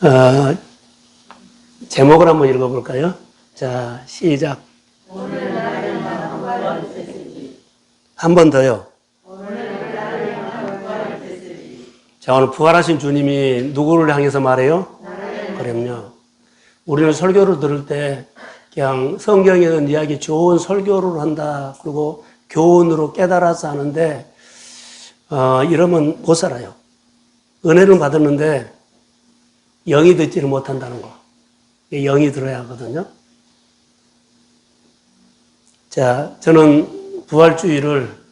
어, 제목을 한번 읽어볼까요? 자, 시작. 한 번 더요. 자, 오늘 부활하신 주님이 누구를 향해서 말해요? 그럼요. 우리는 설교를 들을 때 그냥 성경에 있는 이야기 좋은 설교를 한다. 그리고 교훈으로 깨달아서 하는데, 이러면 못 살아요. 은혜를 받았는데 영이 듣지를 못한다는 거. 영이 들어야 하거든요. 자, 저는 부활주의를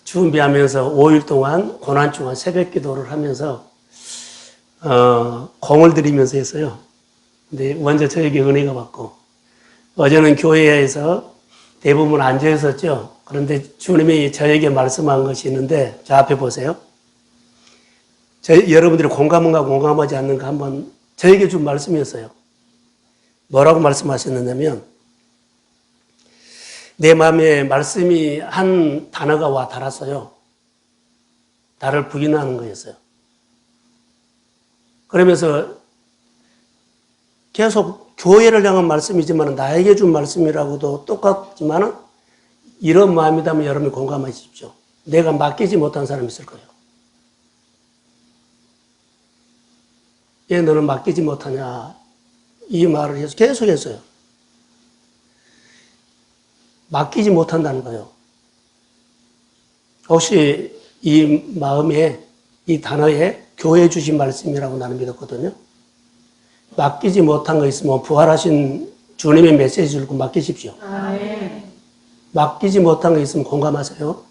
준비하면서 5일 동안 고난주간 새벽 기도를 하면서 공을 들이면서 했어요. 근데 먼저 저에게 은혜가 받고, 어제는 교회에서 대부분 앉아 있었죠. 그런데 주님이 저에게 말씀한 것이 있는데, 저 앞에 보세요. 여러분들이 공감한가 공감하지 않는가 한번 저에게 준 말씀이었어요. 뭐라고 말씀하셨느냐면, 내 마음에 말씀이 한 단어가 와 닿았어요. 나를 부인하는 거였어요. 그러면서 계속 교회를 향한 말씀이지만 나에게 준 말씀이라고도 똑같지만 이런 마음이라면 여러분이 공감하십시오. 내가 맡기지 못한 사람이 있을 거예요. 왜 너는 맡기지 못하냐? 이 말을 해서 계속 했어요. 맡기지 못한다는 거예요. 혹시 이 마음에, 이 단어에 교회 주신 말씀이라고 나는 믿었거든요. 맡기지 못한 거 있으면 부활하신 주님의 메시지를 맡기십시오. 맡기지 못한 거 있으면 공감하세요.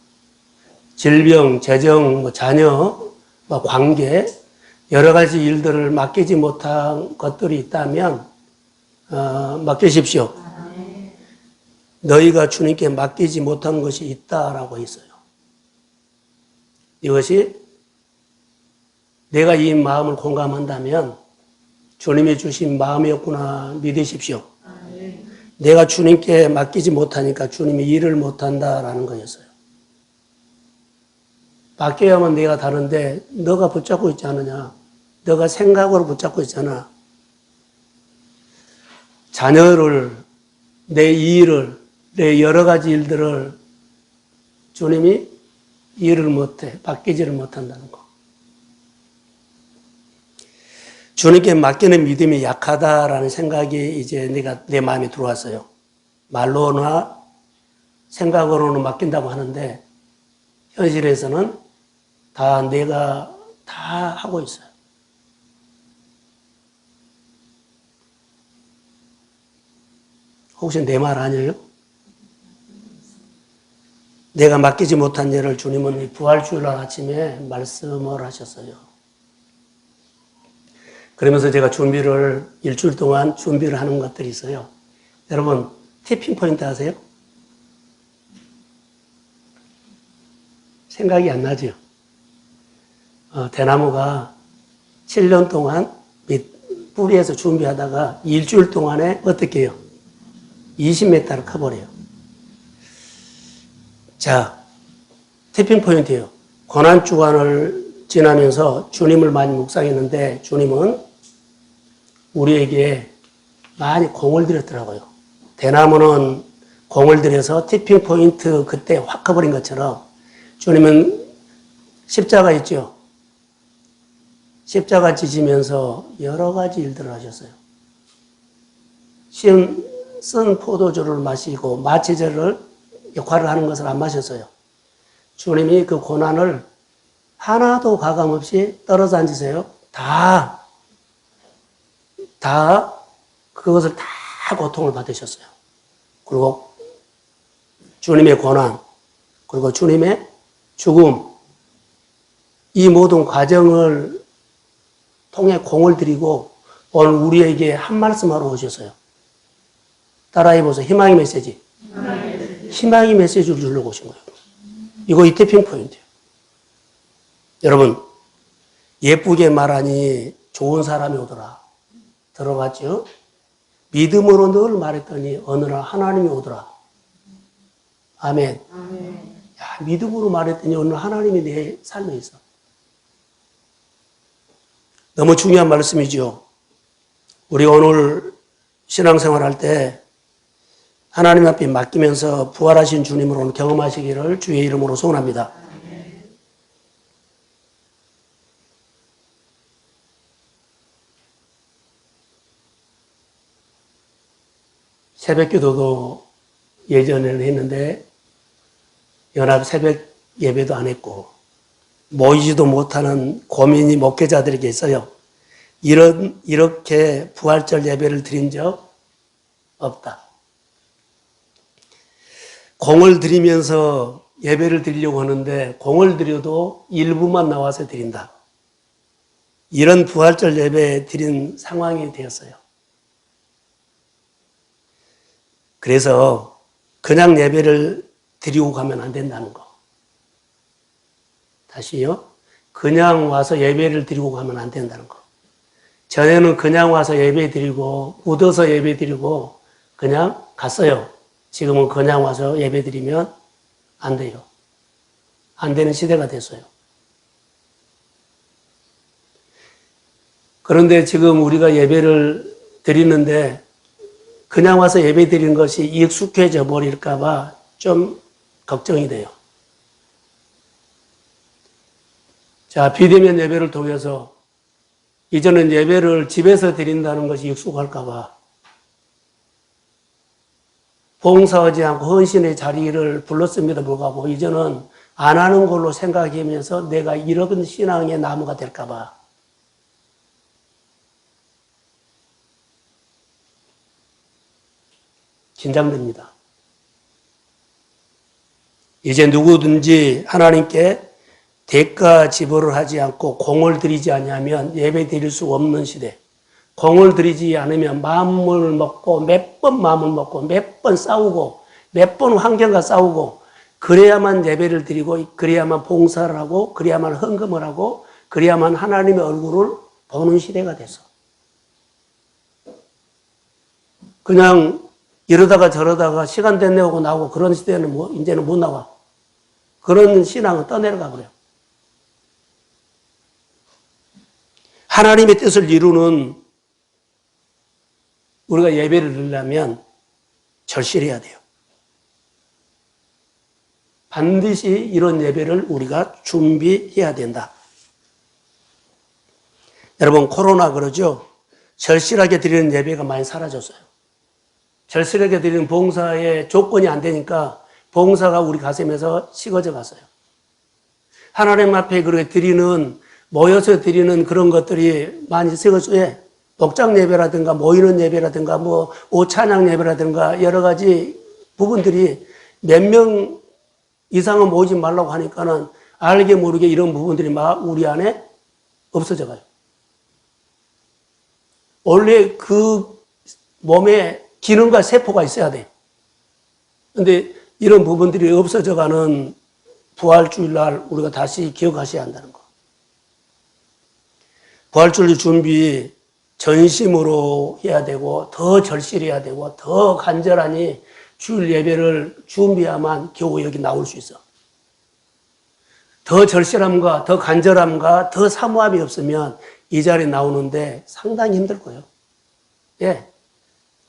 질병, 재정, 자녀, 관계, 여러 가지 일들을 맡기지 못한 것들이 있다면 맡기십시오. 너희가 주님께 맡기지 못한 것이 있다라고 했어요. 이것이 내가 이 마음을 공감한다면 주님이 주신 마음이었구나 믿으십시오. 내가 주님께 맡기지 못하니까 주님이 일을 못한다라는 거였어요. 맡겨야만 내가 다른데 너가 붙잡고 있지 않느냐. 너가 생각으로 붙잡고 있잖아. 자녀를, 내 일을, 내 여러 가지 일들을 주님이 일을 못해, 맡기지를 못한다는 거. 주님께 맡기는 믿음이 약하다라는 생각이 이제 내 마음에 들어왔어요. 말로나 생각으로는 맡긴다고 하는데 현실에서는 다 내가 다 하고 있어요. 혹시 내 말 아니에요? 내가 맡기지 못한 일을 주님은 부활주일 날 아침에 말씀을 하셨어요. 그러면서 제가 준비를 일주일 동안 준비를 하는 것들이 있어요. 여러분 티핑 포인트 아세요? 생각이 안 나죠? 대나무가 7년 동안 뿌리에서 준비하다가 일주일 동안에 어떻게 해요? 20m를 커버려요. 자, 티핑 포인트예요. 고난주간을 지나면서 주님을 많이 묵상했는데 주님은 우리에게 많이 공을 들였더라고요. 대나무는 공을 들여서 티핑 포인트 그때 확 커버린 것처럼 주님은 십자가 있죠. 십자가 지지면서 여러 가지 일들을 하셨어요. 쓴 포도주를 마시고 마취제를 역할을 하는 것을 안 마셨어요. 주님이 그 고난을 하나도 가감없이 떨어져 앉으세요. 그것을 다 고통을 받으셨어요. 그리고 주님의 고난, 그리고 주님의 죽음, 이 모든 과정을 통해 공을 들이고 오늘 우리에게 한 말씀 하러 오셨어요. 따라해보세요. 희망의 메시지. 희망의 메시지를 주려고 오신 거예요. 이거 이 티핑 포인트예요. 여러분, 예쁘게 말하니 좋은 사람이 오더라. 들어봤죠? 믿음으로 늘 말했더니 어느 날 하나님이 오더라. 아멘. 야, 믿음으로 말했더니 어느 날 하나님이 내 삶에 있어. 너무 중요한 말씀이죠. 우리 오늘 신앙생활 할 때 하나님 앞에 맡기면서 부활하신 주님을 오늘 경험하시기를 주의 이름으로 소원합니다. 새벽 기도도 예전에는 했는데 연합 새벽 예배도 안 했고 모이지도 못하는 고민이 목회자들에게 있어요. 이렇게 부활절 예배를 드린 적 없다. 공을 드리면서 예배를 드리려고 하는데 공을 드려도 일부만 나와서 드린다. 이런 부활절 예배 드린 상황이 되었어요. 그래서 그냥 예배를 드리고 가면 안 된다는 거. 다시요. 그냥 와서 예배를 드리고 가면 안 된다는 거. 전에는 그냥 와서 예배 드리고 묻어서 예배 드리고 그냥 갔어요. 지금은 그냥 와서 예배 드리면 안 돼요. 안 되는 시대가 됐어요. 그런데 지금 우리가 예배를 드리는데 그냥 와서 예배 드리는 것이 익숙해져 버릴까 봐 좀 걱정이 돼요. 자, 비대면 예배를 통해서 이제는 예배를 집에서 드린다는 것이 익숙할까 봐 봉사하지 않고 헌신의 자리를 불렀음에도 불구하고 이제는 안 하는 걸로 생각하면서 내가 이런 신앙의 나무가 될까 봐 긴장됩니다. 이제 누구든지 하나님께 대가 지불을 하지 않고 공을 들이지 않으면 예배 드릴 수 없는 시대. 공을 들이지 않으면 마음을 먹고 몇 번 마음을 먹고 몇 번 싸우고 몇 번 환경과 싸우고 그래야만 예배를 드리고 그래야만 봉사를 하고 그래야만 헌금을 하고 그래야만 하나님의 얼굴을 보는 시대가 됐어. 그냥 이러다가 저러다가 시간 되내고 나오고 그런 시대는 이제는 못 나와. 그런 신앙은 떠내려가 버려요. 하나님의 뜻을 이루는 우리가 예배를 드리려면 절실해야 돼요. 반드시 이런 예배를 우리가 준비해야 된다. 여러분 코로나 그러죠? 절실하게 드리는 예배가 많이 사라졌어요. 절실하게 드리는 봉사의 조건이 안 되니까 봉사가 우리 가슴에서 식어져 갔어요. 하나님 앞에 그렇게 드리는 모여서 드리는 그런 것들이 많이 식어서 목장 예배라든가 모이는 예배라든가 오찬양 예배라든가 여러 가지 부분들이 몇 명 이상은 모이지 말라고 하니까는 알게 모르게 이런 부분들이 막 우리 안에 없어져 가요. 원래 그 몸에 기능과 세포가 있어야 돼. 근데 이런 부분들이 없어져 가는 부활주일날 우리가 다시 기억하셔야 한다는 거. 부활주일 준비 전심으로 해야 되고 더 절실해야 되고 더 간절하니 주일 예배를 준비해야만 겨우 여기 나올 수 있어. 더 절실함과 더 간절함과 더 사모함이 없으면 이 자리에 나오는데 상당히 힘들 거예요. 예.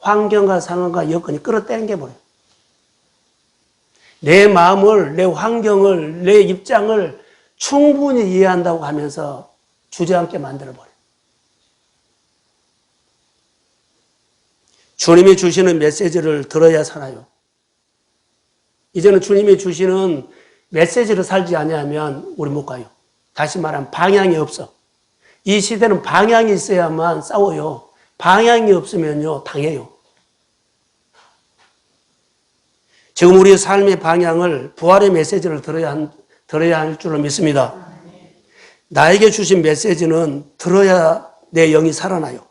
환경과 상황과 여건이 끌어당겨 버려요. 내 마음을, 내 환경을, 내 입장을 충분히 이해한다고 하면서 주저앉게 만들어버려요. 주님이 주시는 메시지를 들어야 살아요. 이제는 주님이 주시는 메시지를 살지 않으면 우리 못 가요. 다시 말하면 방향이 없어. 이 시대는 방향이 있어야만 싸워요. 방향이 없으면요, 당해요. 지금 우리의 삶의 방향을 부활의 메시지를 들어야 할 줄로 믿습니다. 나에게 주신 메시지는 들어야 내 영이 살아나요.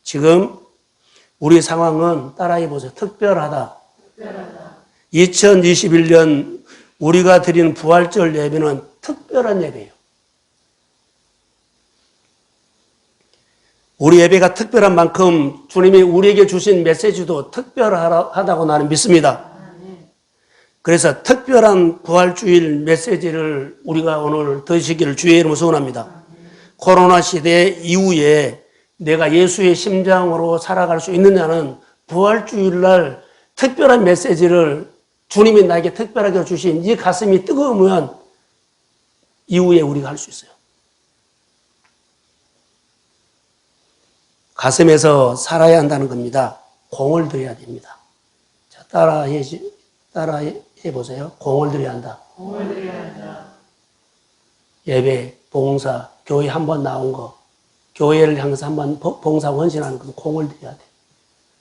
지금 우리 상황은 따라해 보세요. 특별하다. 2021년 우리가 드리는 부활절 예배는 특별한 예배예요. 우리 예배가 특별한 만큼 주님이 우리에게 주신 메시지도 특별하다고 나는 믿습니다. 그래서 특별한 부활주일 메시지를 우리가 오늘 드시기를 주의 이름으로 소원합니다. 코로나 시대 이후에 내가 예수의 심장으로 살아갈 수 있느냐는 부활주일날 특별한 메시지를 주님이 나에게 특별하게 주신 이 가슴이 뜨거우면 이후에 우리가 할 수 있어요. 가슴에서 살아야 한다는 겁니다. 공을 들여야 됩니다. 자, 따라해 보세요. 공을 들여야 한다. 공을 들여야 한다. 예배, 봉사, 교회 한 번 나온 거, 교회를 향해서 한 번 봉사 헌신하는 거, 공을 들여야 돼.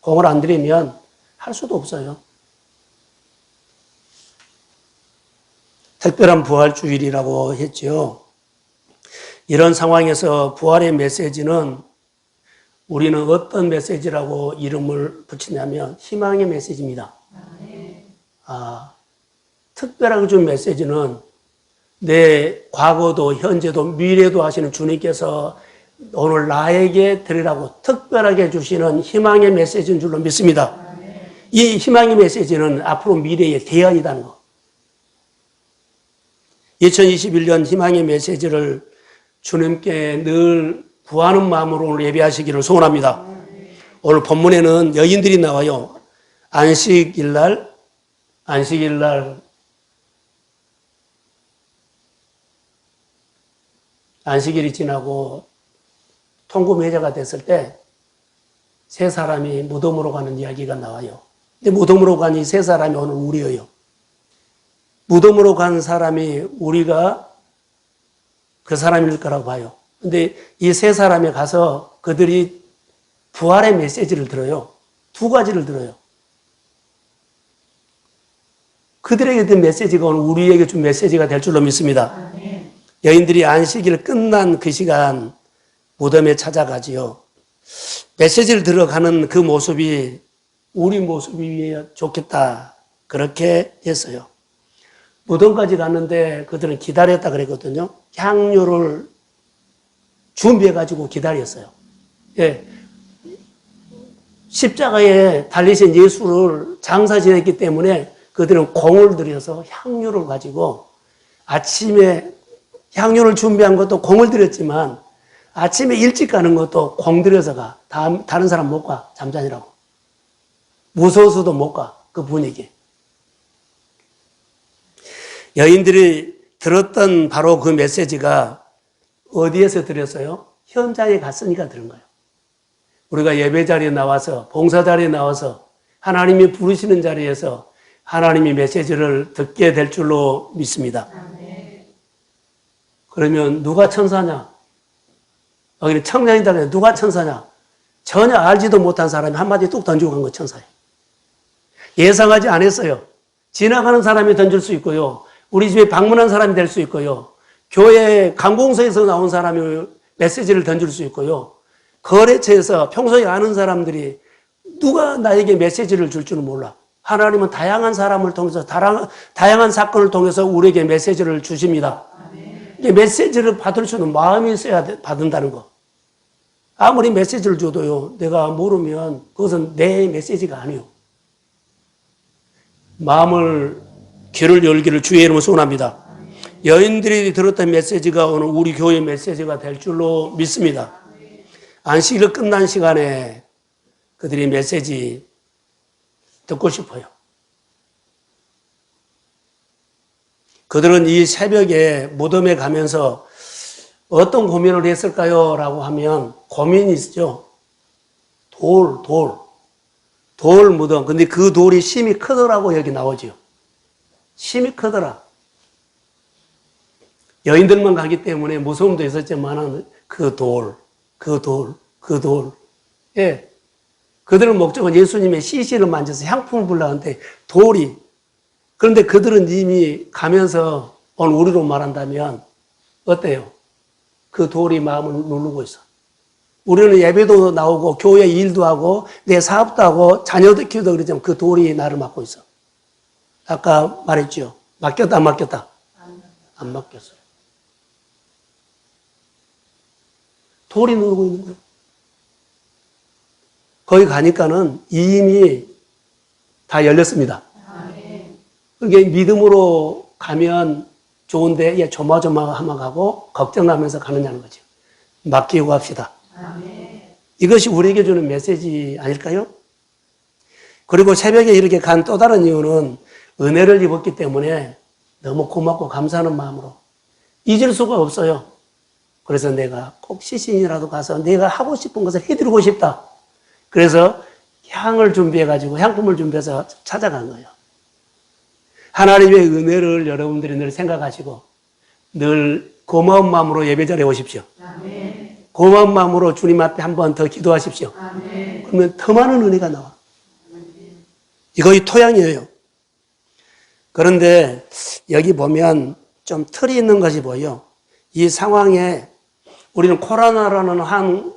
공을 안 들이면 할 수도 없어요. 특별한 부활주일이라고 했죠. 이런 상황에서 부활의 메시지는 우리는 어떤 메시지라고 이름을 붙이냐면 희망의 메시지입니다. 특별하게 준 메시지는 내 과거도 현재도 미래도 하시는 주님께서 오늘 나에게 드리라고 특별하게 주시는 희망의 메시지인 줄로 믿습니다. 이 희망의 메시지는 앞으로 미래의 대안이라는 것. 2021년 희망의 메시지를 주님께 늘 구하는 마음으로 오늘 예배하시기를 소원합니다. 오늘 본문에는 여인들이 나와요. 안식일날 안식일이 지나고 통금회자가 됐을 때 세 사람이 무덤으로 가는 이야기가 나와요. 근데 무덤으로 간 이 세 사람이 오늘 우리예요. 무덤으로 간 사람이 우리가 그 사람일 거라고 봐요. 근데 이 세 사람이 가서 그들이 부활의 메시지를 들어요. 두 가지를 들어요. 그들에게 든 메시지가 오늘 우리에게 준 메시지가 될 줄로 믿습니다. 여인들이 안식일 끝난 그 시간 무덤에 찾아가지요. 메시지를 들어가는 그 모습이 우리 모습이 좋겠다. 그렇게 했어요. 무덤까지 갔는데 그들은 기다렸다 그랬거든요. 향료를 준비해가지고 기다렸어요. 예. 십자가에 달리신 예수를 장사 지냈기 때문에 그들은 공을 들여서 향료를 가지고 아침에 향료를 준비한 것도 공을 들였지만 아침에 일찍 가는 것도 공 들여서 가. 다른 사람 못 가. 잠자니라고. 무서워서도 못 가. 그 분위기. 여인들이 들었던 바로 그 메시지가 어디에서 들었어요? 현장에 갔으니까 들은 거예요. 우리가 예배 자리에 나와서 봉사 자리에 나와서 하나님이 부르시는 자리에서 하나님이 메시지를 듣게 될 줄로 믿습니다. 그러면 누가 천사냐? 여기는 청년이다 그래. 누가 천사냐? 전혀 알지도 못한 사람이 한마디 뚝 던지고 간 거 천사예요. 예상하지 않았어요. 지나가는 사람이 던질 수 있고요. 우리 집에 방문한 사람이 될 수 있고요. 교회 관공서에서 나온 사람이 메시지를 던질 수 있고요. 거래처에서 평소에 아는 사람들이 누가 나에게 메시지를 줄 줄은 몰라. 하나님은 다양한 사람을 통해서 다양한 사건을 통해서 우리에게 메시지를 주십니다. 메시지를 받을 수 있는 마음이 있어야 받는다는 거. 아무리 메시지를 줘도요. 내가 모르면 그것은 내 메시지가 아니에요. 마음을 귀를 열기를 주의 이름으로 소원합니다. 여인들이 들었던 메시지가 오늘 우리 교회 메시지가 될 줄로 믿습니다. 안식일 끝난 시간에 그들이 메시지 듣고 싶어요. 그들은 이 새벽에 무덤에 가면서 어떤 고민을 했을까요? 라고 하면 고민이 있죠. 돌 무덤. 근데 그 돌이 심이 크더라고 여기 나오죠. 심이 크더라. 여인들만 가기 때문에 무서움도 있었지만 그 돌. 예. 그들의 목적은 예수님의 시신을 만져서 향품을 불러는데 돌이. 그런데 그들은 이미 가면서 오늘 우리로 말한다면 어때요? 그 돌이 마음을 누르고 있어. 우리는 예배도 나오고 교회 일도 하고 내 사업도 하고 자녀도 키우도 그러지만 그 돌이 나를 맡고 있어. 아까 말했죠. 맡겼다 안 맡겼다? 안 맡겼어요. 돌이 누르고 있는 거예요. 거기 가니까는 이미 다 열렸습니다. 그게 믿음으로 가면 좋은데 조마조마하면 가고 걱정하면서 가느냐는 거죠. 맡기고 갑시다. 이것이 우리에게 주는 메시지 아닐까요? 그리고 새벽에 이렇게 간 또 다른 이유는 은혜를 입었기 때문에 너무 고맙고 감사하는 마음으로 잊을 수가 없어요. 그래서 내가 꼭 시신이라도 가서 내가 하고 싶은 것을 해드리고 싶다. 그래서 향을 준비해가지고 향품을 준비해서 찾아간 거예요. 하나님의 은혜를 여러분들이 늘 생각하시고 늘 고마운 마음으로 예배 자리에 오십시오. 아멘. 고마운 마음으로 주님 앞에 한 번 더 기도하십시오. 아멘. 그러면 더 많은 은혜가 나와. 이거의 토양이에요. 그런데 여기 보면 좀 틀이 있는 것이 보여. 이 상황에 우리는 코로나라는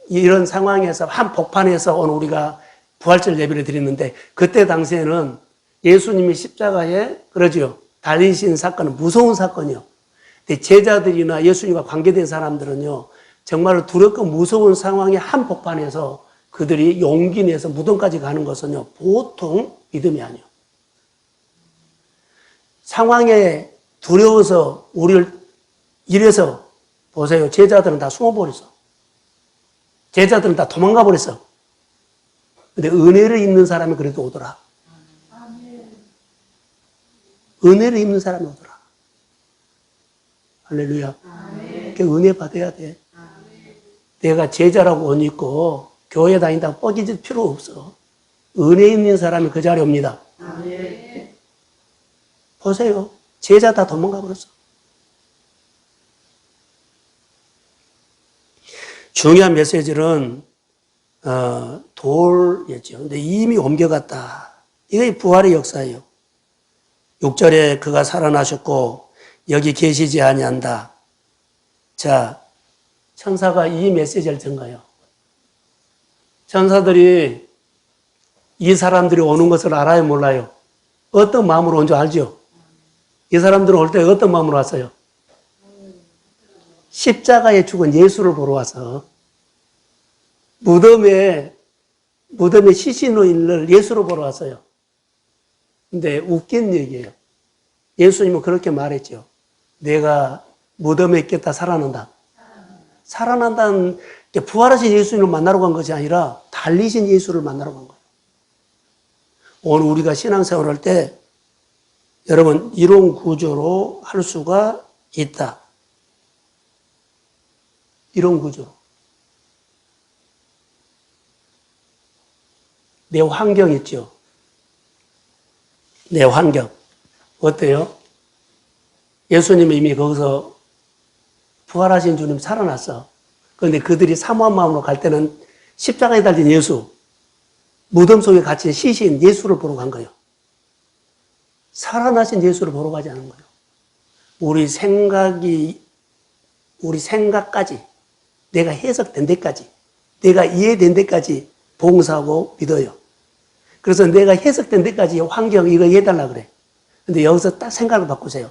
이런 상황에서 한 복판에서 오늘 우리가 부활절 예배를 드리는데 그때 당시에는 예수님이 십자가에 그러죠. 달리신 사건은 무서운 사건이요. 근데 제자들이나 예수님과 관계된 사람들은요. 정말 두렵고 무서운 상황의 한 복판에서 그들이 용기 내서 무덤까지 가는 것은요. 보통 믿음이 아니에요. 상황에 두려워서 우리를 이래서 보세요. 제자들은 다 숨어버렸어. 제자들은 다 도망가 버렸어. 근데 은혜를 입는 사람이 그래도 오더라. 은혜를 입는 사람이 오더라. 할렐루야. 그러니까 은혜 받아야 돼. 내가 제자라고 옷 입고 교회 다닌다고 뻐기질 필요 없어. 은혜 있는 사람이 그 자리에 옵니다. 보세요. 제자 다 도망가 버렸어. 중요한 메시지는 돌이었죠. 근데 이미 옮겨갔다. 이게 부활의 역사예요. 6절에 그가 살아나셨고 여기 계시지 아니한다. 자, 천사가 이 메시지를 전가요. 천사들이 이 사람들이 오는 것을 알아요, 몰라요? 어떤 마음으로 온 줄 알죠? 이 사람들은 올 때 어떤 마음으로 왔어요? 십자가에 죽은 예수를 보러 와서 무덤에 시신으로 있는 예수를 보러 왔어요. 근데 웃긴 얘기예요. 예수님은 그렇게 말했죠. 내가 무덤에 있겠다 살아난다. 살아난다는 게 부활하신 예수님을 만나러 간 것이 아니라 달리신 예수를 만나러 간 거예요. 오늘 우리가 신앙생활 할 때 여러분 이론 구조로 할 수가 있다. 이론 구조로. 내 환경 있죠. 내 환경. 어때요? 예수님이 이미 거기서 부활하신 주님 살아났어. 그런데 그들이 사모한 마음으로 갈 때는 십자가에 달린 예수, 무덤 속에 갇힌 시신 예수를 보러 간 거예요. 살아나신 예수를 보러 가지 않은 거예요. 우리 생각까지, 내가 해석된 데까지, 내가 이해된 데까지 봉사하고 믿어요. 그래서 내가 해석된 데까지 환경 이거 이해해달라 그래. 근데 여기서 딱 생각을 바꾸세요.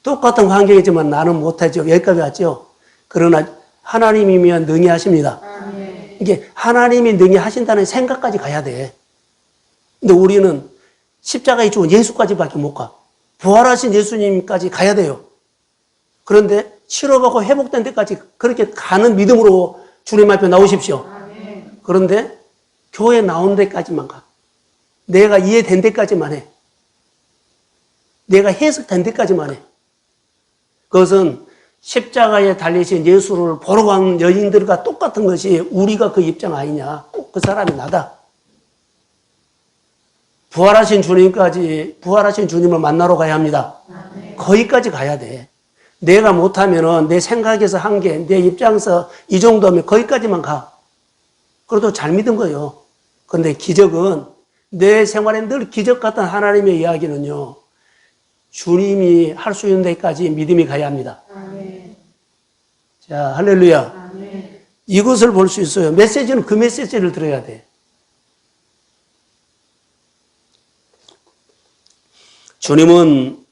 똑같은 환경이지만 나는 못하죠. 여기까지 왔죠. 그러나 하나님이면 능히 하십니다. 이게 하나님이 능히 하신다는 생각까지 가야 돼. 근데 우리는 십자가에 죽은 예수까지밖에 못 가. 부활하신 예수님까지 가야 돼요. 그런데 치료받고 회복된 데까지 그렇게 가는 믿음으로 주님 앞에 나오십시오. 그런데 교회 나온 데까지만 가. 내가 이해된 데까지만 해. 내가 해석된 데까지만 해. 그것은 십자가에 달리신 예수를 보러 간 여인들과 똑같은 것이 우리가 그 입장 아니냐. 꼭 그 사람이 나다. 부활하신 주님을 만나러 가야 합니다. 거기까지 가야 돼. 내가 못하면은 내 생각에서 한계, 내 입장에서 이 정도면 거기까지만 가. 그래도 잘 믿은 거예요. 그런데 기적은 내 생활에 늘 기적 같은 하나님의 이야기는요. 주님이 할 수 있는 데까지 믿음이 가야 합니다. 아멘. 자, 할렐루야. 아멘. 이것을 볼 수 있어요. 메시지는 그 메시지를 들어야 돼. 주님은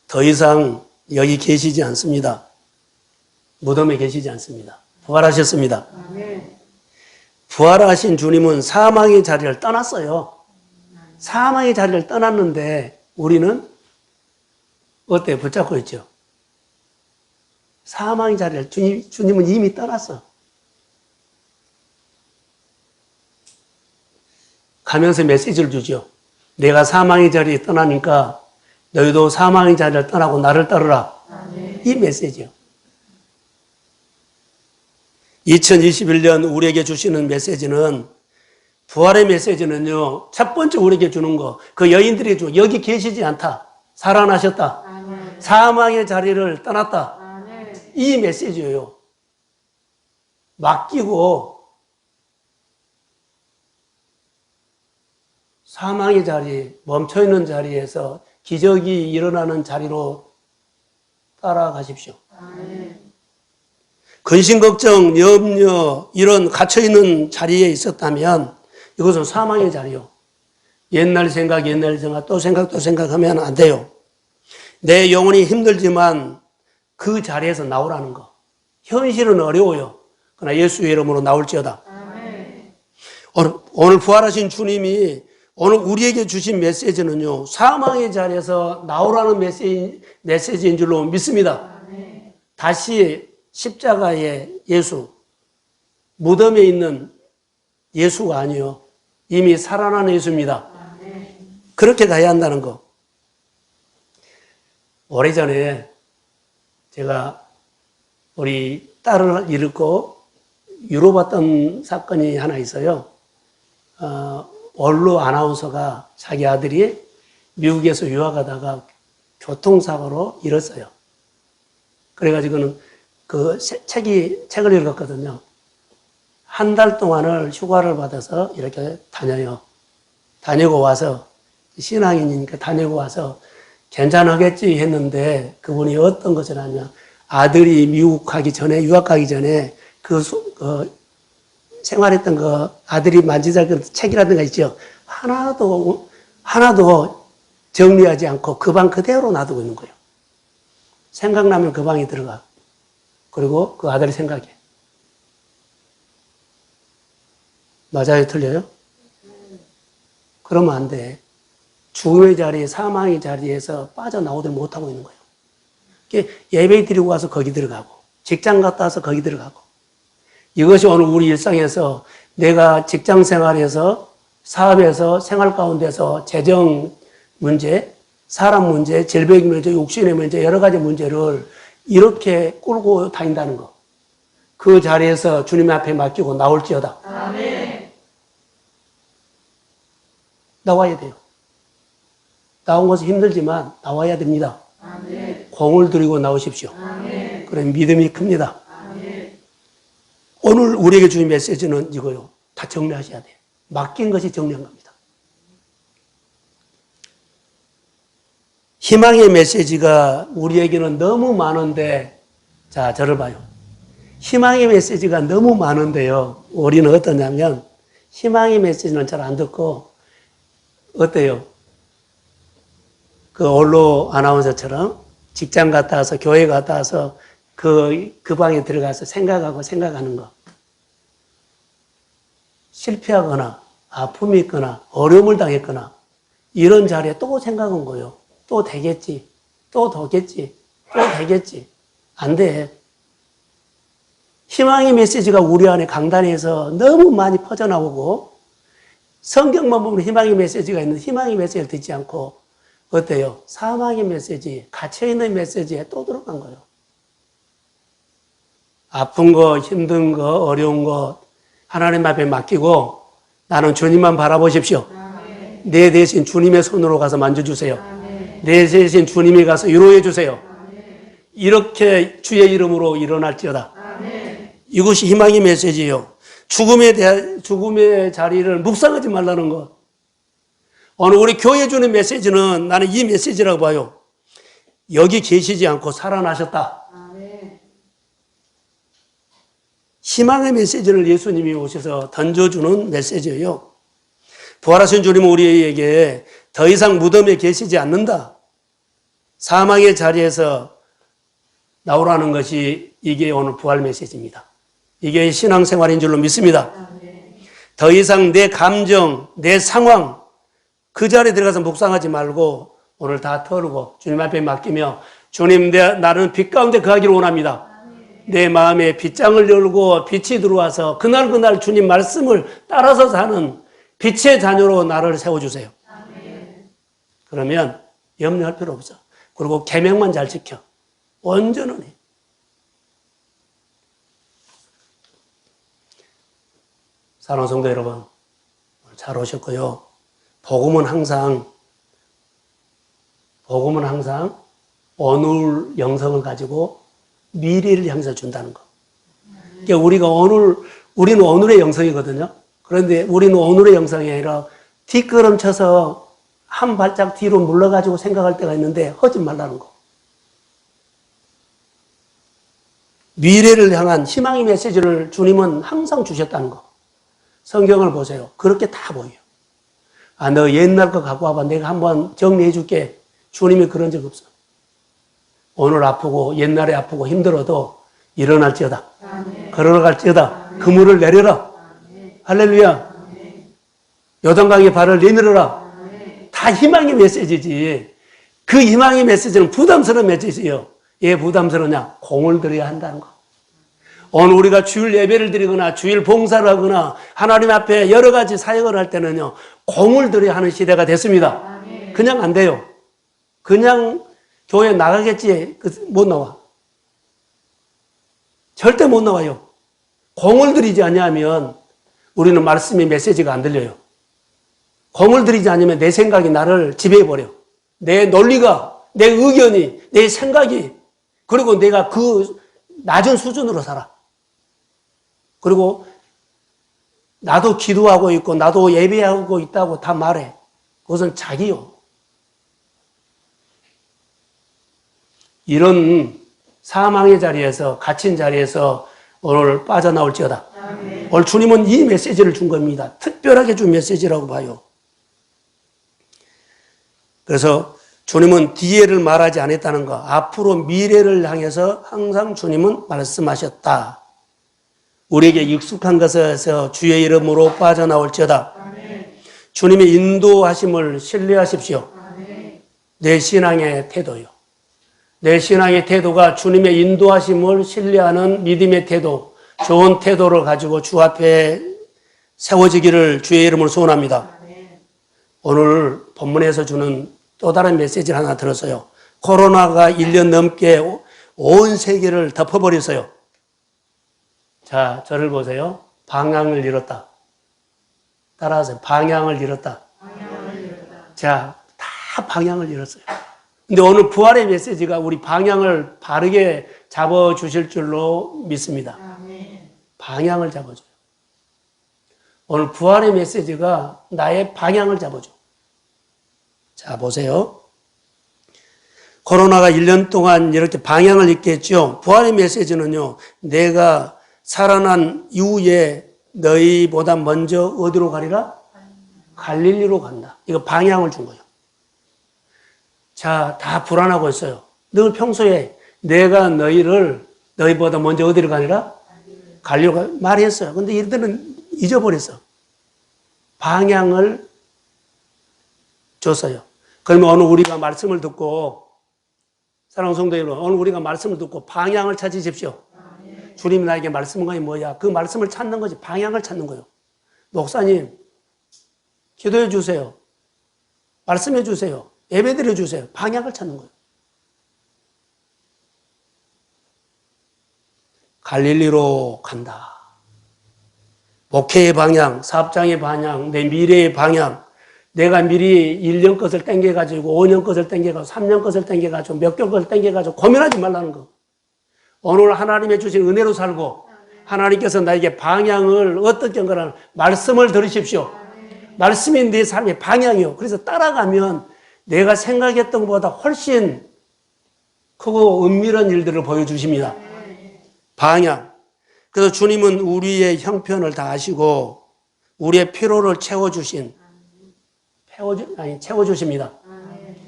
더 이상 여기 계시지 않습니다. 무덤에 계시지 않습니다. 부활하셨습니다. 아멘. 부활하신 주님은 사망의 자리를 떠났어요. 사망의 자리를 떠났는데 우리는 어때요? 붙잡고 있죠. 사망의 자리를 주님은 이미 떠났어. 하면서 메시지를 주죠. 내가 사망의 자리에 떠나니까 너희도 사망의 자리를 떠나고 나를 따르라. 이 메시지요. 2021년 우리에게 주시는 메시지는, 부활의 메시지는요, 첫 번째 우리에게 주는 거, 그 여인들이 주, 여기 계시지 않다. 살아나셨다. 아멘. 사망의 자리를 떠났다. 아멘. 이 메시지예요. 맡기고 사망의 자리, 멈춰있는 자리에서 기적이 일어나는 자리로 따라가십시오. 아멘. 근심, 걱정, 염려, 이런 갇혀있는 자리에 있었다면 이것은 사망의 자리요. 옛날 생각 또 생각하면 안 돼요. 내 영혼이 힘들지만 그 자리에서 나오라는 거. 현실은 어려워요. 그러나 예수의 이름으로 나올지어다. 아멘. 오늘 부활하신 주님이 오늘 우리에게 주신 메시지는요, 사망의 자리에서 나오라는 메시지인 줄로 믿습니다. 아멘. 다시 십자가의 예수, 무덤에 있는 예수가 아니요, 이미 살아난 예수입니다. 아멘. 그렇게 가야 한다는 거. 오래전에 제가 우리 딸을 잃고 유로 왔던 사건이 하나 있어요. 원로 아나운서가 자기 아들이 미국에서 유학하다가 교통사고로 잃었어요. 그래가지고는 책을 읽었거든요. 한 달 동안을 휴가를 받아서 이렇게 다녀요. 다니고 와서, 신앙인이니까 다니고 와서 괜찮겠지 했는데, 그분이 어떤 것을 하냐. 아들이 미국 가기 전에, 유학 가기 전에 생활했던 아들이 만지작 책이라든가 있죠. 하나도 정리하지 않고 그 방 그대로 놔두고 있는 거예요. 생각나면 그 방에 들어가. 그리고 그 아들이 생각해. 맞아요? 틀려요? 그러면 안 돼. 죽음의 자리, 사망의 자리에서 빠져나오질 못하고 있는 거예요. 예배 드리고 와서 거기 들어가고, 직장 갔다 와서 거기 들어가고. 이것이 오늘 우리 일상에서 내가 직장 생활에서, 사업에서, 생활 가운데서 재정 문제, 사람 문제, 질병 문제, 욕심의 문제, 여러 가지 문제를 이렇게 끌고 다닌다는 거. 그 자리에서 주님 앞에 맡기고 나올지어다. 아멘. 나와야 돼요. 나온 것은 힘들지만 나와야 됩니다. 아멘. 공을 들이고 나오십시오. 아멘. 그럼 믿음이 큽니다. 아멘. 오늘 우리에게 주신 메시지는 이거요. 다 정리하셔야 돼요. 맡긴 것이 정리한 겁니다. 희망의 메시지가 우리에게는 너무 많은데, 자, 저를 봐요. 희망의 메시지가 너무 많은데요. 우리는 어떠냐면, 희망의 메시지는 잘 안 듣고, 어때요? 그 원로 아나운서처럼 직장 갔다 와서, 교회 갔다 와서 그 방에 들어가서 생각하는 거. 실패하거나, 아픔이 있거나, 어려움을 당했거나, 이런 자리에 또 생각한 거예요. 또 되겠지. 또 더겠지. 또 되겠지. 안 돼. 희망의 메시지가 우리 안에 강단에서 너무 많이 퍼져나오고, 성경만 보면 희망의 메시지가 있는데 희망의 메시지를 듣지 않고, 어때요? 사망의 메시지, 갇혀있는 메시지에 또 들어간 거예요. 아픈 거, 힘든 거, 어려운 거 하나님 앞에 맡기고 나는 주님만 바라보십시오. 아멘. 내 대신 주님의 손으로 가서 만져주세요. 아멘. 내 대신 주님이 가서 위로해 주세요. 아멘. 이렇게 주의 이름으로 일어날지어다. 아멘. 이것이 희망의 메시지예요. 죽음의 자리를 묵상하지 말라는 것. 오늘 우리 교회 주는 메시지는 나는 이 메시지라고 봐요. 여기 계시지 않고 살아나셨다. 아멘. 희망의 메시지를 예수님이 오셔서 던져주는 메시지예요. 부활하신 주님은 우리에게 더 이상 무덤에 계시지 않는다. 사망의 자리에서 나오라는 것이 이게 오늘 부활 메시지입니다. 이게 신앙생활인 줄로 믿습니다. 아멘. 더 이상 내 감정, 내 상황, 그 자리에 들어가서 묵상하지 말고 오늘 다 털고 주님 앞에 맡기며 주님, 나는 빛 가운데 거하기를 원합니다. 아멘. 내 마음에 빛장을 열고 빛이 들어와서 그날 주님 말씀을 따라서 사는 빛의 자녀로 나를 세워주세요. 그러면 염려할 필요 없어. 그리고 계명만 잘 지켜. 온전히. 사랑하는 성도 여러분, 잘 오셨고요. 복음은 항상 오늘 영성을 가지고 미래를 향해서 준다는 거. 그러니까 우리는 오늘의 영성이거든요. 그런데 우리는 오늘의 영성이 아니라 뒷걸음쳐서 한 발짝 뒤로 물러가지고 생각할 때가 있는데 하지 말라는 거. 미래를 향한 희망의 메시지를 주님은 항상 주셨다는 거. 성경을 보세요. 그렇게 다 보여요. 아, 너 옛날 거 갖고 와봐. 내가 한번 정리해 줄게. 주님이 그런 적 없어. 오늘 아프고 옛날에 아프고 힘들어도 일어날지어다. 걸어갈지어다. 그물을 내려라. 할렐루야. 요단강에 발을 내밀어라. 다 희망의 메시지지. 그 희망의 메시지는 부담스러운 메시지예요. 왜 부담스러우냐? 공을 들여야 한다는 거. 오늘 우리가 주일 예배를 드리거나 주일 봉사를 하거나 하나님 앞에 여러 가지 사역을 할 때는요, 공을 들여야 하는 시대가 됐습니다. 그냥 안 돼요. 그냥 교회 나가겠지, 못 나와. 절대 못 나와요. 공을 들이지 않으면 우리는 말씀의 메시지가 안 들려요. 공을 들이지 않으면 내 생각이 나를 지배해버려. 내 논리가, 내 의견이, 내 생각이, 그리고 내가 그 낮은 수준으로 살아. 그리고 나도 기도하고 있고 나도 예배하고 있다고 다 말해. 그것은 자기요. 이런 사망의 자리에서, 갇힌 자리에서 오늘 빠져나올지어다. 오늘 주님은 이 메시지를 준 겁니다. 특별하게 준 메시지라고 봐요. 그래서 주님은 뒤에를 말하지 않았다는 거, 앞으로 미래를 향해서 항상 주님은 말씀하셨다. 우리에게 익숙한 것에서 주의 이름으로 빠져나올지어다. 주님의 인도하심을 신뢰하십시오. 내 신앙의 태도요. 내 신앙의 태도가 주님의 인도하심을 신뢰하는 믿음의 태도, 좋은 태도를 가지고 주 앞에 세워지기를 주의 이름으로 소원합니다. 오늘 본문에서 주는 또 다른 메시지를 하나 들었어요. 코로나가 1년 넘게 온 세계를 덮어버렸어요. 자, 저를 보세요. 방향을 잃었다. 따라하세요. 방향을 잃었다. 자, 다 방향을 잃었어요. 근데 오늘 부활의 메시지가 우리 방향을 바르게 잡아주실 줄로 믿습니다. 방향을 잡아줘요. 오늘 부활의 메시지가 나의 방향을 잡아줘. 자, 보세요. 코로나가 1년 동안 이렇게 방향을 잃게 했죠. 부활의 메시지는요, 내가 살아난 이후에 너희보다 먼저 어디로 가리라? 갈릴리로 간다. 이거 방향을 준 거예요. 자, 다 불안하고 있어요. 늘 평소에 내가 너희보다 먼저 어디로 가리라? 갈릴리로 말했어요. 근데 이들은 잊어버렸어. 방향을 줬어요. 그러면 오늘 우리가 말씀을 듣고, 사랑하는 성도 여러분, 오늘 우리가 말씀을 듣고 방향을 찾으십시오. 주님이 나에게 말씀한 것이 뭐야? 그 말씀을 찾는 거지. 방향을 찾는 거예요. 목사님, 기도해 주세요. 말씀해 주세요. 예배 드려 주세요. 방향을 찾는 거예요. 갈릴리로 간다. 목회의 방향, 사업장의 방향, 내 미래의 방향, 내가 미리 1년 것을 땡겨가지고 5년 것을 땡겨가지고 3년 것을 땡겨가지고 몇 개월 것을 땡겨가지고 고민하지 말라는 거. 오늘 하나님의 주신 은혜로 살고 하나님께서 나에게 방향을 어떻게 한거라는 말씀을 들으십시오. 말씀이 내 삶의 방향이요. 그래서 따라가면 내가 생각했던 것보다 훨씬 크고 은밀한 일들을 보여주십니다. 방향. 그래서 주님은 우리의 형편을 다 아시고 우리의 필요를 채워주십니다.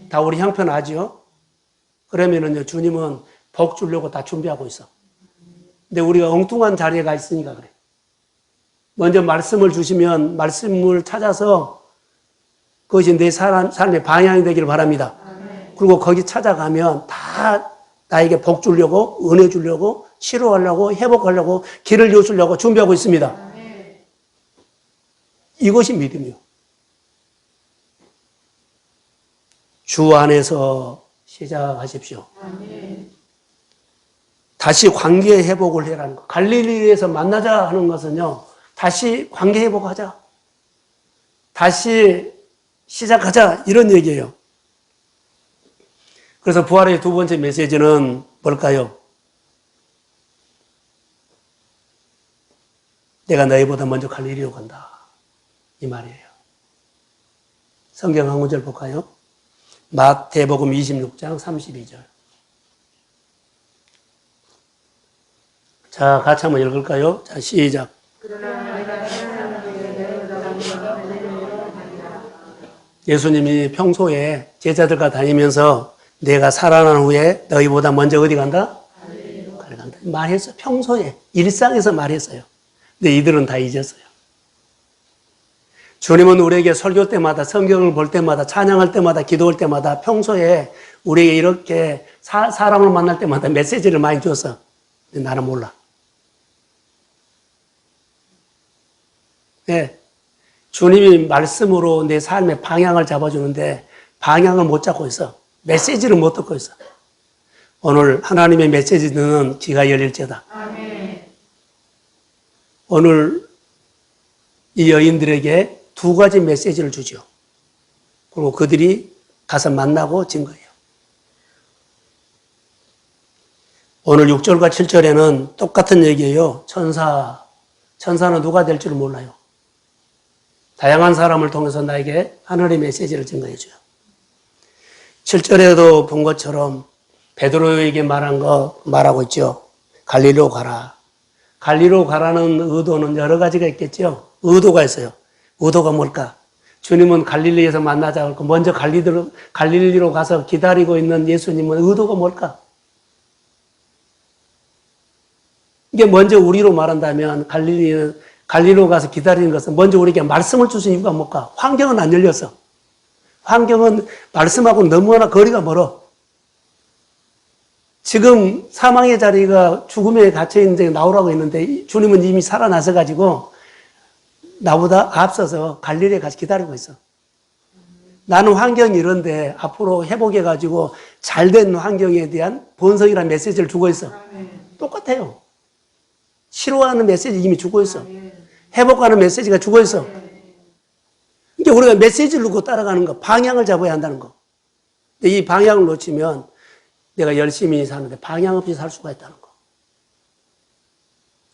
다 우리 형편 아죠? 그러면은요, 주님은 복 주려고 다 준비하고 있어. 근데 우리가 엉뚱한 자리에 가 있으니까 그래. 먼저 말씀을 주시면 말씀을 찾아서 그것이 내 삶의 방향이 되기를 바랍니다. 그리고 거기 찾아가면 다 나에게 복 주려고, 은혜 주려고, 치료하려고, 회복하려고, 길을 여주려고 준비하고 있습니다. 이것이 믿음이요. 주 안에서 시작하십시오. 다시 관계 회복을 해라는 거. 갈릴리에서 만나자 하는 것은요, 다시 관계 회복하자. 다시 시작하자. 이런 얘기예요. 그래서 부활의 두 번째 메시지는 뭘까요? 내가 너희보다 먼저 갈릴리로 간다. 이 말이에요. 성경 한 구절 볼까요? 마태복음 26장 32절. 자, 같이 한번 읽을까요? 자, 시작. 예수님이 평소에 제자들과 다니면서 내가 살아난 후에 너희보다 먼저 어디 간다? 갈릴리로 간다. 말했어요. 평소에, 일상에서 말했어요. 근데 이들은 다 잊었어요. 주님은 우리에게 설교 때마다, 성경을 볼 때마다, 찬양할 때마다, 기도할 때마다 평소에 우리에게 이렇게 사람을 만날 때마다 메시지를 많이 줬어. 근데 나는 몰라. 네. 주님이 말씀으로 내 삶의 방향을 잡아주는데 방향을 못 잡고 있어. 메시지를 못 듣고 있어. 오늘 하나님의 메시지 듣는 귀가 열릴지어다. 아멘. 오늘 이 여인들에게 두 가지 메시지를 주죠. 그리고 그들이 가서 만나고 증거해요. 오늘 6절과 7절에는 똑같은 얘기예요. 천사는 누가 될 줄 몰라요. 다양한 사람을 통해서 나에게 하늘의 메시지를 증거해줘요. 7절에도 본 것처럼 베드로에게 말하고 있죠. 갈릴리로 가라. 갈릴리로 가라는 의도는 여러 가지가 있겠죠. 의도가 있어요. 의도가 뭘까? 주님은 갈릴리에서 만나자 고 먼저 갈릴리로 가서 기다리고 있는 예수님은 의도가 뭘까? 이게 먼저 우리로 말한다면 갈릴리로 가서 기다리는 것은 먼저 우리에게 말씀을 주신 이유가 뭘까? 환경은 안 열렸어. 환경은 말씀하고 너무나 거리가 멀어. 지금 사망의 자리가 죽음에 갇혀있는데 나오라고 했는데 주님은 이미 살아나서 가지고 나보다 앞서서 갈릴리에 가서 기다리고 있어. 나는 환경이 이런데 앞으로 회복해가지고 잘된 환경에 대한 본성이라는 메시지를 주고 있어. 똑같아요. 싫어하는 메시지 이미 주고 있어. 회복하는 메시지가 주고 있어. 그러니까 우리가 메시지를 놓고 따라가는 거, 방향을 잡아야 한다는 거. 근데 이 방향을 놓치면 내가 열심히 사는데 방향 없이 살 수가 있다는 거.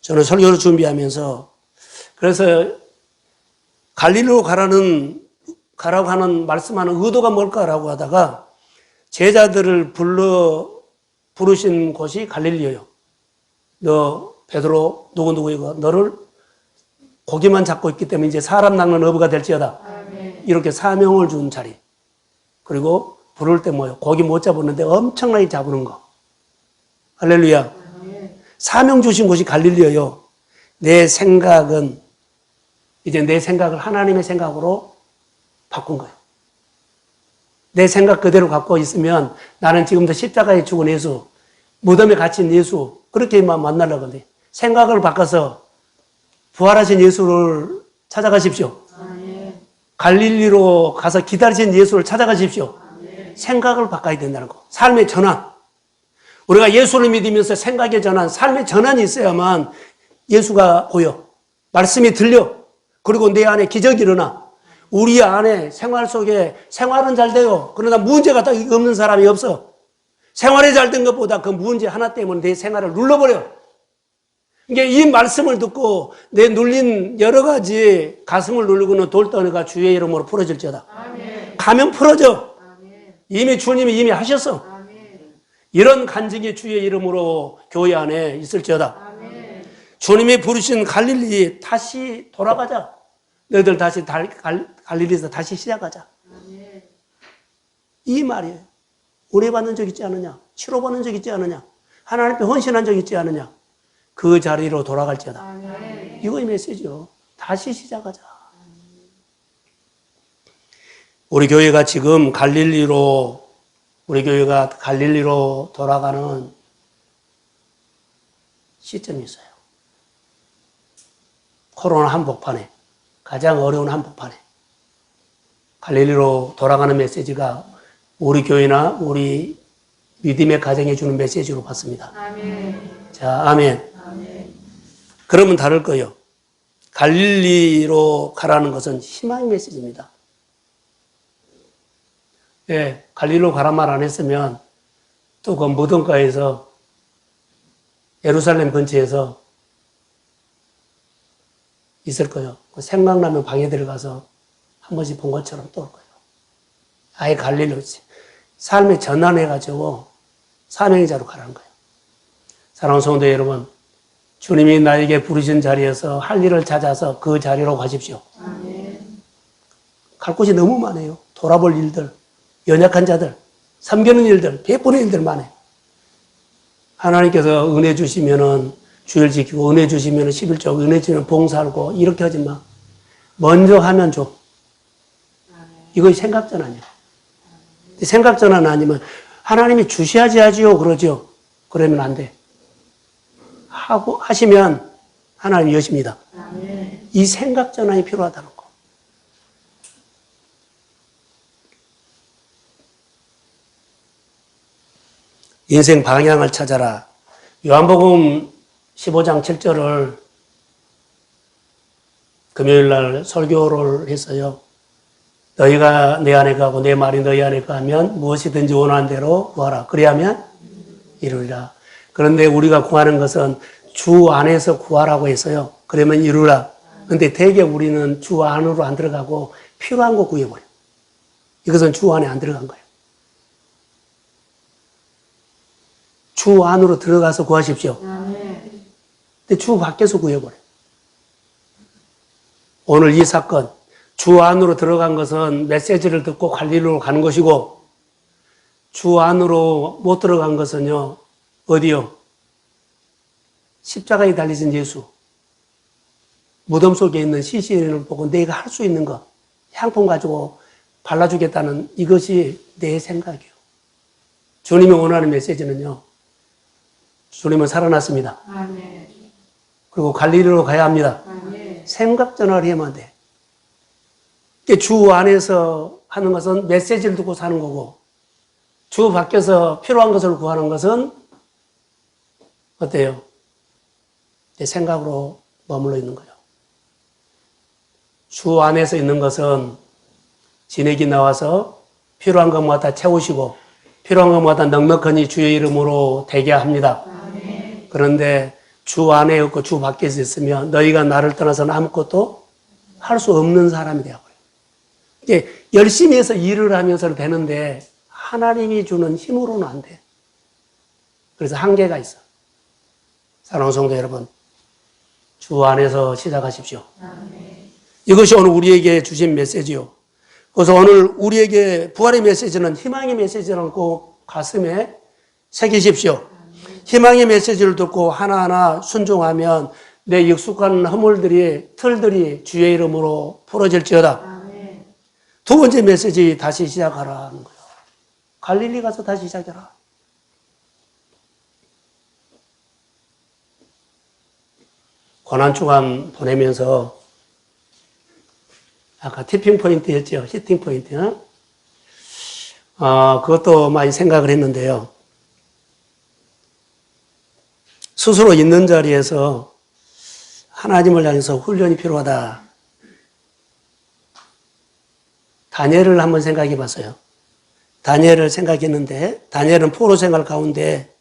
저는 설교를 준비하면서 그래서 갈릴리로 가라고 하는 말씀하는 의도가 뭘까라고 하다가 제자들을 부르신 곳이 갈릴리예요. 너 베드로 누구누구이고 너를 고기만 잡고 있기 때문에 이제 사람 낚는 어부가 될지어다. 아멘. 이렇게 사명을 준 자리. 그리고 부를 때 뭐예요? 고기 못 잡았는데 엄청나게 잡는 거. 할렐루야. 아멘. 사명 주신 곳이 갈릴리예요. 내 생각은 이제 내 생각을 하나님의 생각으로 바꾼 거예요. 내 생각 그대로 갖고 있으면 나는 지금도 십자가에 죽은 예수, 무덤에 갇힌 예수 그렇게만 만나려고 하는데 생각을 바꿔서 부활하신 예수를 찾아가십시오. 아멘. 갈릴리로 가서 기다리신 예수를 찾아가십시오. 아멘. 생각을 바꿔야 된다는 거. 삶의 전환. 우리가 예수를 믿으면서 생각의 전환, 삶의 전환이 있어야만 예수가 보여. 말씀이 들려. 그리고 내 안에 기적이 일어나. 우리 안에 생활 속에 생활은 잘 돼요. 그러나 문제가 없는 사람이 없어. 생활이 잘 된 것보다 그 문제 하나 때문에 내 생활을 눌러버려. 이게 이 말씀을 듣고 내 눌린 여러 가지 가슴을 누르고는 돌덩이가 주의 이름으로 풀어질지어다. 아멘. 가면 풀어져. 아멘. 이미 주님이 이미 하셨어. 아멘. 이런 간증이 주의 이름으로 교회 안에 있을지어다. 아멘. 주님이 부르신 갈릴리 다시 돌아가자. 너희들 다시 갈릴리에서 다시 시작하자. 아멘. 이 말이에요. 은혜 받는 적 있지 않느냐? 치료받는 적 있지 않느냐? 하나님 앞에 헌신한 적 있지 않느냐? 그 자리로 돌아갈지어다. 아멘. 이거의 메시지요. 다시 시작하자. 우리 교회가 지금 우리 교회가 갈릴리로 돌아가는 시점이 있어요. 코로나 한복판에, 가장 어려운 한복판에 갈릴리로 돌아가는 메시지가 우리 교회나 우리 믿음의 가정에 주는 메시지로 봤습니다. 아멘. 자, 아멘. 아멘. 그러면 다를 거예요. 갈릴리로 가라는 것은 희망의 메시지입니다. 예, 갈릴리로 가란 말 안 했으면 또 그 무덤가에서 예루살렘 근처에서 있을 거예요. 생각나면 방에 들어가서 한 번씩 본 것처럼 또 올 거예요. 아예 갈릴리로 삶에 전환해가지고 사명자로 가라는 거예요. 사랑하는 성도 여러분, 주님이 나에게 부르신 자리에서 할 일을 찾아서 그 자리로 가십시오. 아멘. 갈 곳이 너무 많아요. 돌아볼 일들, 연약한 자들, 섬기는 일들, 베푸는 일들 많아요. 하나님께서 은혜 주시면은 주일 지키고, 은혜 주시면은 11조, 은혜 주시면 봉사하고, 이렇게 하지 마. 먼저 하면 줘. 이거 생각전환이야. 생각전환 아니면 하나님이 주셔야지 하지요, 그러죠. 그러면 안 돼. 하고, 하시면 하나님이 여십니다. 아멘. 이 생각전환이 필요하다는 거. 인생 방향을 찾아라. 요한복음 15장 7절을 금요일 날 설교를 했어요. 너희가 내 안에 가고 내 말이 너희 안에 가면 무엇이든지 원하는 대로 구하라. 그래야면 이루리라. 그런데 우리가 구하는 것은 주 안에서 구하라고 했어요. 그러면 이루라. 근데 대개 우리는 주 안으로 안 들어가고 필요한 거 구해버려요. 이것은 주 안에 안 들어간 거예요. 주 안으로 들어가서 구하십시오. 아멘. 근데 주 밖에서 구해버려요. 오늘 이 사건, 주 안으로 들어간 것은 메시지를 듣고 갈릴리로 가는 것이고, 주 안으로 못 들어간 것은요, 어디요? 십자가에 달리신 예수. 무덤 속에 있는 시신을 보고 내가 할 수 있는 것, 향품 가지고 발라주겠다는 이것이 내 생각이에요. 주님이 원하는 메시지는요, 주님은 살아났습니다. 아멘. 그리고 갈릴리로 가야 합니다. 아멘. 생각 전환을 하면 안 돼. 주 안에서 하는 것은 메시지를 듣고 사는 거고, 주 밖에서 필요한 것을 구하는 것은 어때요? 내 생각으로 머물러 있는 거예요. 주 안에서 있는 것은 진액이 나와서 필요한 것마다 채우시고, 필요한 것마다 넉넉하니 주의 이름으로 되게 합니다. 아멘. 그런데 주 안에 없고 주 밖에서 있으면 너희가 나를 떠나서는 아무것도 할 수 없는 사람이 되어버려요. 이게 열심히 해서 일을 하면서 되는데 하나님이 주는 힘으로는 안 돼. 그래서 한계가 있어. 사랑하는 성도 여러분, 주 안에서 시작하십시오. 아멘. 이것이 오늘 우리에게 주신 메시지요. 그래서 오늘 우리에게 부활의 메시지는 희망의 메시지라는 꼭 가슴에 새기십시오. 희망의 메시지를 듣고 하나하나 순종하면 내 익숙한 허물들이, 틀들이 주의 이름으로 풀어질지어다. 아멘. 두 번째 메시지, 다시 시작하라는 거예요. 갈릴리 가서 다시 시작해라. 고난주간 보내면서 아까 티핑 포인트였죠. 히팅 포인트. 그것도 많이 생각을 했는데요. 스스로 있는 자리에서 하나님을 향해서 훈련이 필요하다. 다니엘을 한번 생각해 봤어요. 다니엘을 생각했는데, 다니엘은 포로 생활 가운데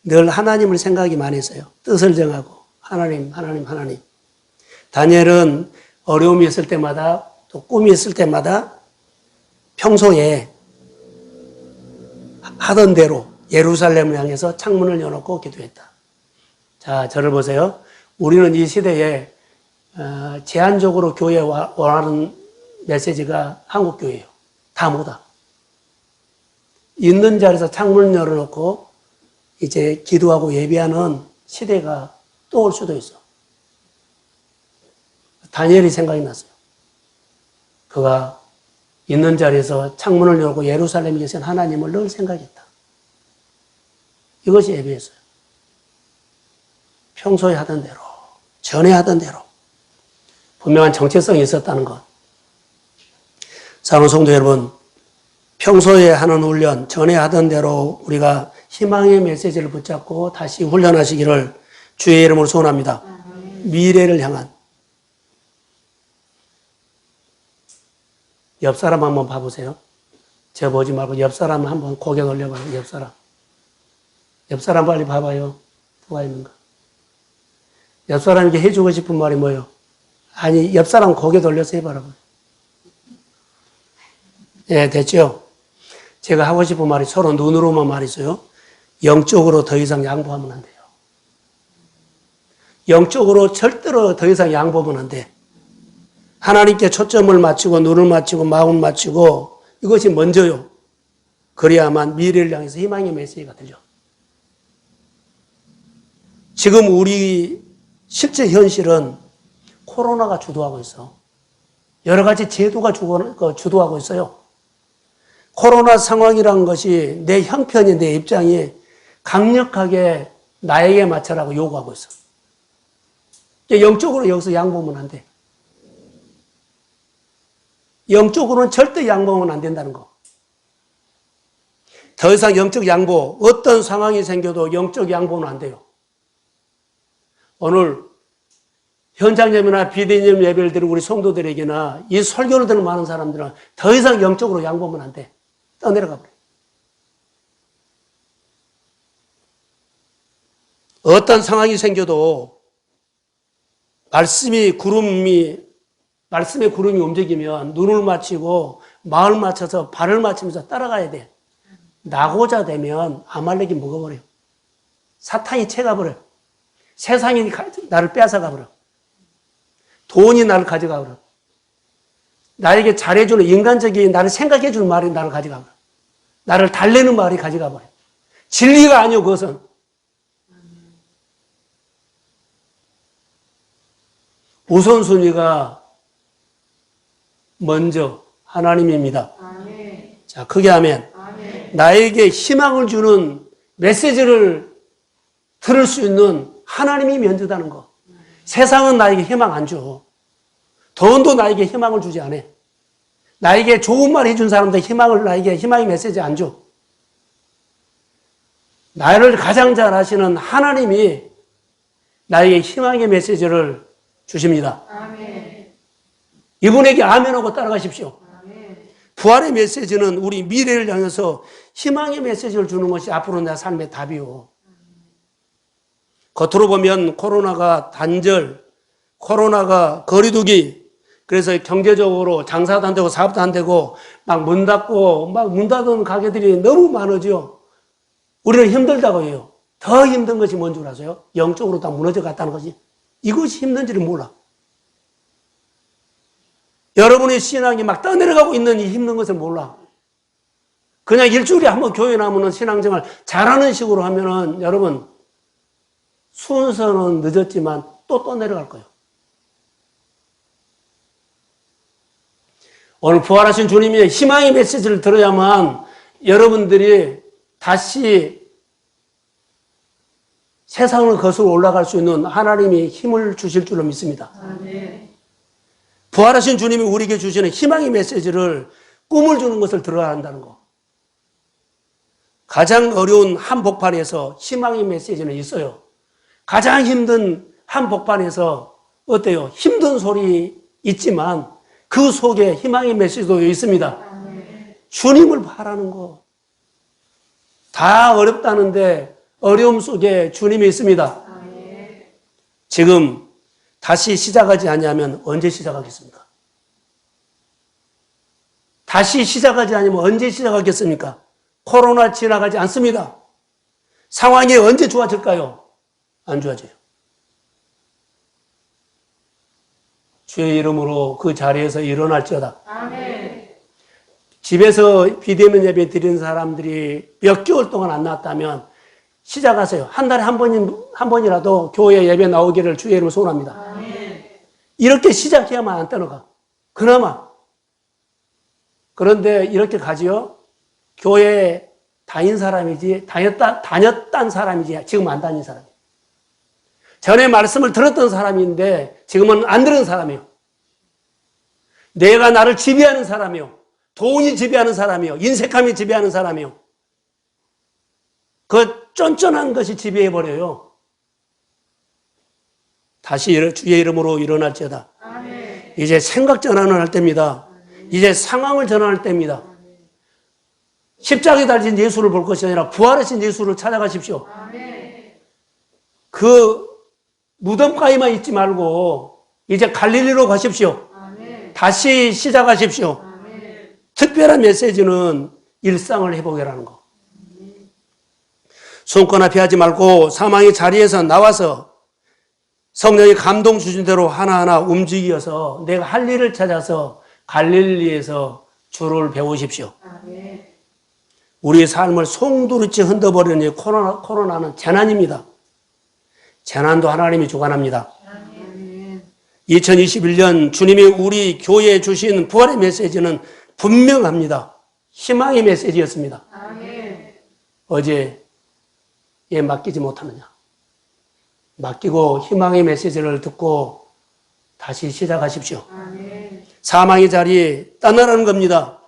늘 하나님을 생각이 많이 했어요. 뜻을 정하고, 하나님. 다니엘은 어려움이 있을 때마다, 또 꿈이 있을 때마다 평소에 하던 대로 예루살렘을 향해서 창문을 열어놓고 기도했다. 자, 저를 보세요. 우리는 이 시대에 제한적으로 교회에 원하는 메시지가 한국교회예요. 다 못하. 있는 자리에서 창문을 열어놓고 이제 기도하고 예배하는 시대가 또 올 수도 있어. 다니엘이 생각이 났어요. 그가 있는 자리에서 창문을 열고 예루살렘에 계신 하나님을 늘 생각했다. 이것이 예배였어요. 평소에 하던 대로, 전에 하던 대로 분명한 정체성이 있었다는 것. 사랑하는 성도 여러분, 평소에 하는 훈련, 전에 하던 대로 우리가 희망의 메시지를 붙잡고 다시 훈련하시기를 주의 이름으로 소원합니다. 미래를 향한. 옆 사람 한번 봐보세요. 저 보지 말고 옆 사람 한번 고개 돌려봐요. 옆 사람. 옆 사람 빨리 봐봐요. 누가 있는가. 옆 사람에게 해주고 싶은 말이 뭐예요? 아니, 옆 사람 고개 돌려서 해봐라. 예, 됐죠? 제가 하고 싶은 말이 서로 눈으로만 말이죠. 영적으로 더 이상 양보하면 안 돼요. 영적으로 절대로 더 이상 양보하면 안 돼. 하나님께 초점을 맞추고 눈을 맞추고 마음을 맞추고 이것이 먼저요. 그래야만 미래를 향해서 희망의 메시지가 들려. 지금 우리 실제 현실은 코로나가 주도하고 있어. 여러 가지 제도가 주도하고 있어요. 코로나 상황이라는 것이 내 형편이, 내 입장이 강력하게 나에게 맞춰라고 요구하고 있어. 영적으로 여기서 양보하면 안 돼. 영적으로는 절대 양보하면 안 된다는 거. 더 이상 영적 양보, 어떤 상황이 생겨도 영적 양보는 안 돼요. 오늘 현장 예배나 비대면 예배를 드리는 우리 성도들에게나 이 설교를 듣는 많은 사람들은 더 이상 영적으로 양보하면 안 돼. 떠내려가 버려. 어떤 상황이 생겨도 말씀의 구름이 움직이면 눈을 맞추고 마음을 맞춰서 발을 맞추면서 따라가야 돼. 나고자 되면 아말렉이 먹어버려요. 사탄이 채가버려요. 세상이 나를 뺏어가버려. 돈이 나를 가져가버려. 나에게 잘해주는 인간적인 나를 생각해주는 말이 나를 가져가버려. 나를 달래는 말이 가져가버려. 진리가 아니요, 그것은. 우선순위가 먼저 하나님입니다. 아멘. 자, 크게 하면 아멘. 나에게 희망을 주는 메시지를 들을 수 있는 하나님이 먼저다는 거. 세상은 나에게 희망 안 줘. 돈도 나에게 희망을 주지 않아. 나에게 좋은 말 해준 사람들 나에게 희망의 메시지 안 줘. 나를 가장 잘 아시는 하나님이 나에게 희망의 메시지를 주십니다. 아멘. 이분에게 아멘하고 따라가십시오. 아멘. 부활의 메시지는 우리 미래를 향해서 희망의 메시지를 주는 것이 앞으로 내 삶의 답이요. 겉으로 보면 코로나가 단절, 코로나가 거리두기, 그래서 경제적으로 장사도 안 되고 사업도 안 되고 막 문 닫고 막 문 닫은 가게들이 너무 많아져. 우리는 힘들다고 해요. 더 힘든 것이 뭔 줄 아세요? 영적으로 다 무너져 갔다는 거지. 이것이 힘든지를 몰라. 여러분의 신앙이 막 떠내려가고 있는 이 힘든 것을 몰라. 그냥 일주일에 한번 교회 나오면 신앙생활 잘하는 식으로 하면은 여러분 순서는 늦었지만 또 떠내려갈 거예요. 오늘 부활하신 주님의 희망의 메시지를 들어야만 여러분들이 다시 세상을 거슬러 올라갈 수 있는 하나님이 힘을 주실 줄로 믿습니다. 아멘. 부활하신 주님이 우리에게 주시는 희망의 메시지를 꿈을 주는 것을 들어야 한다는 거. 가장 어려운 한복판에서 희망의 메시지는 있어요. 가장 힘든 한복판에서 어때요? 힘든 소리 있지만 그 속에 희망의 메시지도 있습니다. 아멘. 주님을 바라는 거. 다 어렵다는데 어려움 속에 주님이 있습니다. 아멘. 지금 다시 시작하지 않으면 언제 시작하겠습니까? 다시 시작하지 않으면 언제 시작하겠습니까? 코로나 지나가지 않습니다. 상황이 언제 좋아질까요? 안 좋아져요. 주의 이름으로 그 자리에서 일어날지어다. 아멘. 집에서 비대면 예배 드리는 사람들이 몇 개월 동안 안 나왔다면 시작하세요. 한 달에 한 번이라도 교회 예배 나오기를 주의 이름으로 소원합니다. 아멘. 이렇게 시작해야만 안 떠나가. 그나마. 그런데 이렇게 가지요. 교회 다닌 사람이지, 다녔단 사람이지, 지금 안 다닌 사람이에요. 전에 말씀을 들었던 사람인데, 지금은 안 들은 사람이에요. 내가 나를 지배하는 사람이요. 돈이 지배하는 사람이요. 인색함이 지배하는 사람이요. 그 쫀쫀한 것이 지배해버려요. 다시 주의 이름으로 일어날지어다. 아멘. 이제 생각 전환을 할 때입니다. 이제 상황을 전환할 때입니다. 십자가에 달린 예수를 볼 것이 아니라 부활하신 예수를 찾아가십시오. 아멘. 그 무덤가에만 있지 말고 이제 갈릴리로 가십시오. 아멘. 다시 시작하십시오. 아멘. 특별한 메시지는 일상을 회복하라는 거. 손거나 피하지 말고 사망의 자리에서 나와서 성령이 감동 주신 대로 하나하나 움직여서 내가 할 일을 찾아서 갈릴리에서 주를 배우십시오. 아멘. 우리의 삶을 송두리째 흔들어버리는 이 코로나는 재난입니다. 재난도 하나님이 주관합니다. 아멘. 2021년 주님이 우리 교회에 주신 부활의 메시지는 분명합니다. 희망의 메시지였습니다. 아멘. 어제 예 맡기지 못하느냐. 맡기고 희망의 메시지를 듣고 다시 시작하십시오. 아멘. 사망의 자리에 떠나라는 겁니다.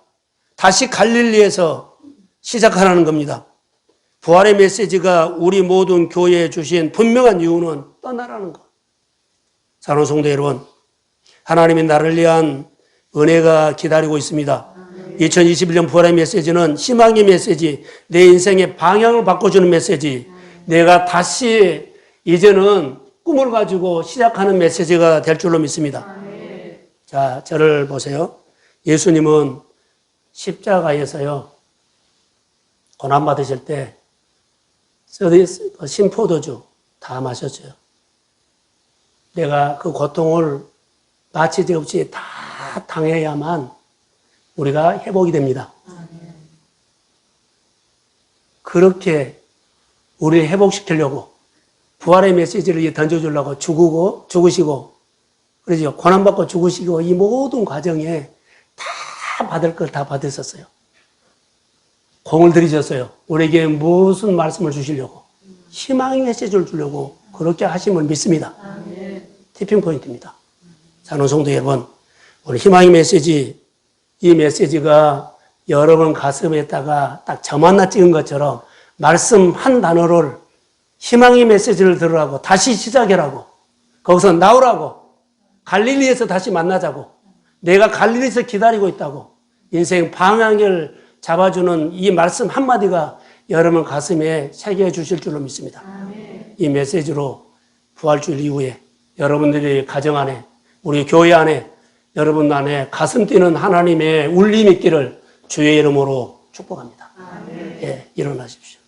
다시 갈릴리에서 시작하라는 겁니다. 부활의 메시지가 우리 모든 교회에 주신 분명한 이유는 떠나라는 것. 사랑하는 성도 여러분, 하나님이 나를 위한 은혜가 기다리고 있습니다. 2021년 부활의 메시지는 희망의 메시지, 내 인생의 방향을 바꿔주는 메시지, 내가 다시 이제는 꿈을 가지고 시작하는 메시지가 될 줄로 믿습니다. 자, 저를 보세요. 예수님은 십자가에서요, 고난받으실 때, 신포도주 다 마셨어요. 내가 그 고통을 마치지 없이 다 당해야만 우리가 회복이 됩니다. 그렇게 우리를 회복시키려고 부활의 메시지를 던져주려고 죽으시고, 그러죠. 고난받고 죽으시고, 이 모든 과정에 다 받을 걸 다 받으셨어요. 공을 들이셨어요. 우리에게 무슨 말씀을 주시려고. 희망의 메시지를 주려고 그렇게 하심을 믿습니다. 티핑 포인트입니다. 사랑하는 성도 여러분, 오늘 희망의 메시지, 이 메시지가 여러분 가슴에다가 딱 점 하나 찍은 것처럼 말씀 한 단어를 희망의 메시지를 들으라고, 다시 시작해라고, 거기서 나오라고, 갈릴리에서 다시 만나자고, 내가 갈릴리에서 기다리고 있다고, 인생 방향을 잡아주는 이 말씀 한마디가 여러분 가슴에 새겨 주실 줄로 믿습니다. 이 메시지로 부활주일 이후에 여러분들의 가정 안에, 우리 교회 안에, 여러분 안에 가슴 뛰는 하나님의 울림이 있기를 주의 이름으로 축복합니다. 예, 일어나십시오.